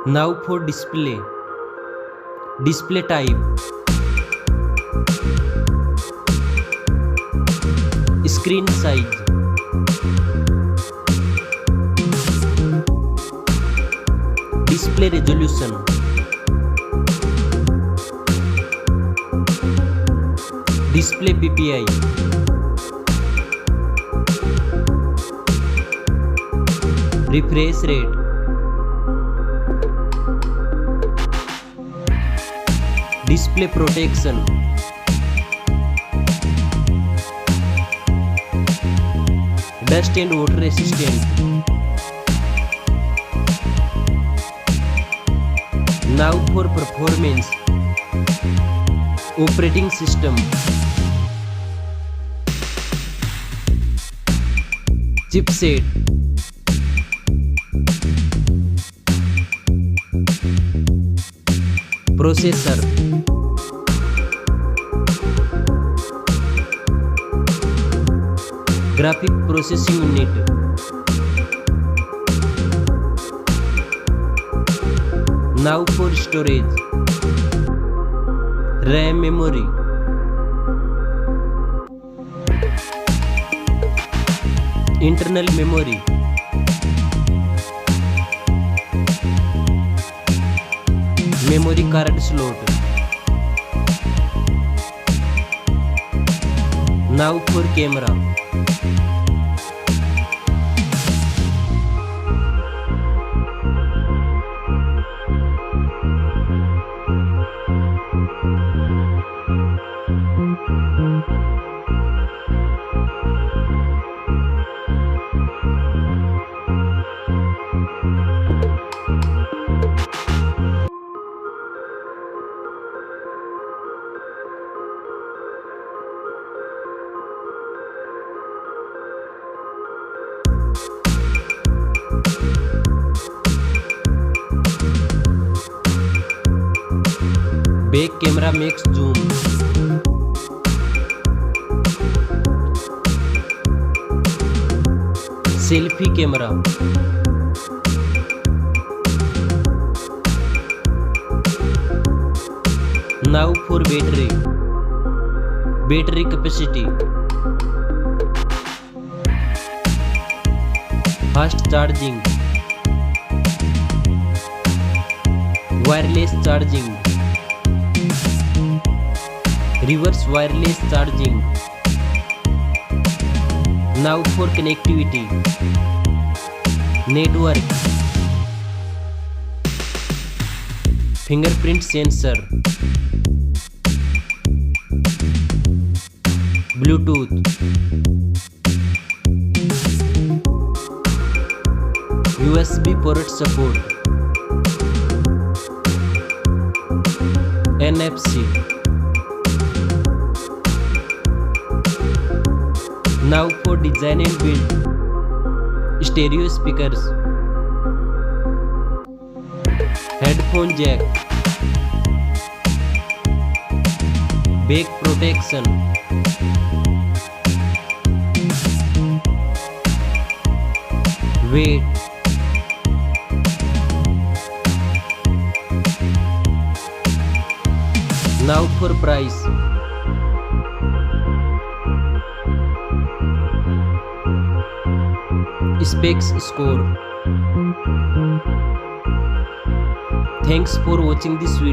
Now for display. Display type. Screen size. Display resolution. Display PPI. Refresh rate. Display protection. Dust and water resistant. Now for performance. Operating system. Chipset. Processor. Graphic processing unit. Now for storage. RAM memory. Internal memory. Memory card slot. Now for camera. Back camera makes zoom. Selfie camera. Now for battery. Battery capacity. Fast charging. Wireless charging. Reverse wireless charging. Now for connectivity. Network. Fingerprint sensor. Bluetooth. USB port support. NFC. Now for design and build. Stereo speakers. Headphone jack. Back protection. Weight. Now for price. Specs score. Thanks for watching this video.